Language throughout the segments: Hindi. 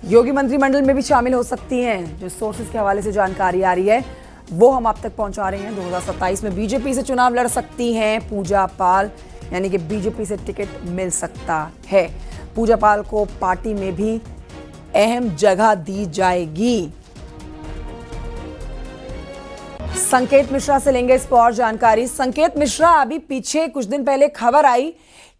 योगी मंत्रिमंडल में भी शामिल हो सकती हैं। जो सोर्सेज के हवाले से जानकारी आ रही है वो हम आप तक पहुंचा रहे हैं। 2027 में बीजेपी से चुनाव लड़ सकती हैं पूजा पाल, यानी कि बीजेपी से टिकट मिल सकता है। पूजा पाल को पार्टी में भी अहम जगह दी जाएगी। संकेत मिश्रा से लेंगे इस पर और जानकारी। संकेत मिश्रा, अभी पीछे कुछ दिन पहले खबर आई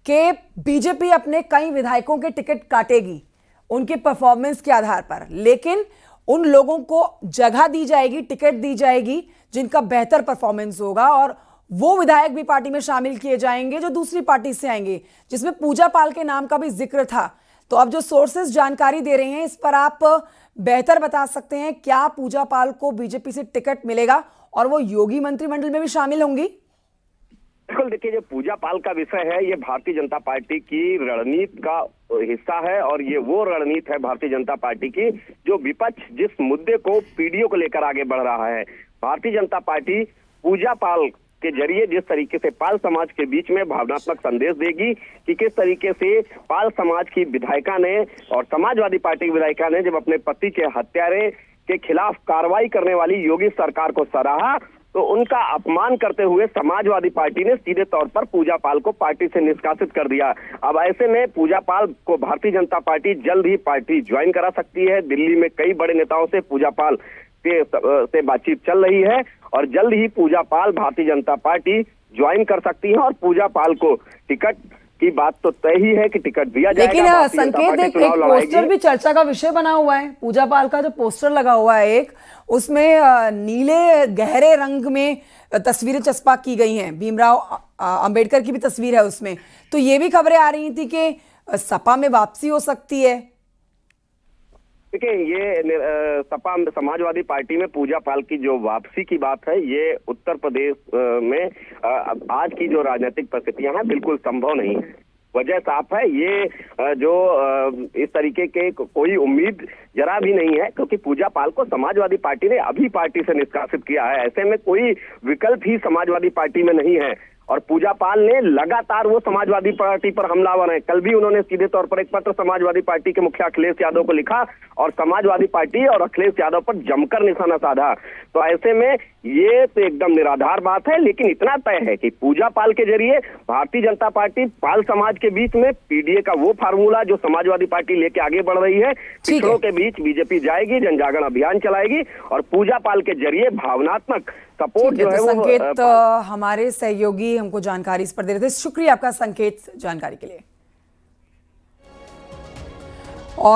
कि बीजेपी अपने कई विधायकों के टिकट काटेगी उनके परफॉर्मेंस के आधार पर, लेकिन उन लोगों को जगह दी जाएगी, टिकट दी जाएगी जिनका बेहतर परफॉर्मेंस होगा, और वो विधायक भी पार्टी में शामिल किए जाएंगे जो दूसरी पार्टी से आएंगे, जिसमें पूजा पाल के नाम का भी जिक्र था। तो अब जो सोर्सेस जानकारी दे रहे हैं इस पर आप बेहतर बता सकते हैं, क्या पूजा पाल को बीजेपी से टिकट मिलेगा और वो योगी मंत्रिमंडल में भी शामिल होंगी? बिल्कुल, देखिए, जो पूजा पाल का विषय है ये भारतीय जनता पार्टी की रणनीति का हिस्सा है, और ये वो रणनीति है भारतीय जनता पार्टी की जो विपक्ष जिस मुद्दे को पीडीओ को लेकर आगे बढ़ रहा है। भारतीय जनता पार्टी पूजा पाल के जरिए जिस तरीके से पाल समाज के बीच में भावनात्मक संदेश देगी कि किस तरीके से पाल समाज की विधायिका ने और समाजवादी पार्टी की विधायिका ने जब अपने पति के हत्यारे के खिलाफ कार्रवाई करने वाली योगी सरकार को सराहा, तो उनका अपमान करते हुए समाजवादी पार्टी ने सीधे तौर पर पूजा पाल को पार्टी से निष्कासित कर दिया। अब ऐसे में पूजा पाल को भारतीय जनता पार्टी जल्द ही पार्टी ज्वाइन करा सकती है। दिल्ली में कई बड़े नेताओं से पूजा पाल से बातचीत चल रही है और जल्द ही पूजा पाल भारतीय जनता पार्टी ज्वाइन कर सकती है, और पूजा पाल को टिकट की बात तो तय ही है कि टिकट दिया जाएगा। लेकिन संकेत, एक पोस्टर भी चर्चा का विषय बना हुआ है। पूजा पाल का जो पोस्टर लगा हुआ है एक, उसमें नीले गहरे रंग में तस्वीरें चस्पा की गई हैं। भीमराव अंबेडकर की भी तस्वीर है उसमें। तो ये भी खबरें आ रही थी कि सपा में वापसी हो सकती है। देखिए, ये सपा समाजवादी पार्टी में पूजा पाल की जो वापसी की बात है, ये उत्तर प्रदेश में आज की जो राजनीतिक परिस्थितियां हैं बिल्कुल संभव नहीं है। वजह साफ है, ये जो इस तरीके के कोई उम्मीद जरा भी नहीं है, क्योंकि पूजा पाल को समाजवादी पार्टी ने अभी पार्टी से निष्कासित किया है। ऐसे में कोई विकल्प ही समाजवादी पार्टी में नहीं है, और पूजा पाल ने लगातार वो समाजवादी पार्टी पर हमलावर है। कल भी उन्होंने सीधे तौर पर एक पत्र समाजवादी पार्टी के मुखिया अखिलेश यादव को लिखा और समाजवादी पार्टी और अखिलेश यादव पर जमकर निशाना साधा। तो ऐसे में ये तो एकदम निराधार बात है, लेकिन इतना तय है कि पूजा पाल के जरिए भारतीय जनता पार्टी पाल समाज के बीच में पीडीए का वो फार्मूला जो समाजवादी पार्टी लेके आगे बढ़ रही है, पिछड़ों के बीच बीजेपी जाएगी, जनजागरण अभियान चलाएगी और पूजा पाल के जरिए भावनात्मक सपोर्ट जो है वो। संकेत, हमारे सहयोगी हमको जानकारी इस पर दे रहे थे। शुक्रिया आपका संकेत जानकारी के लिए।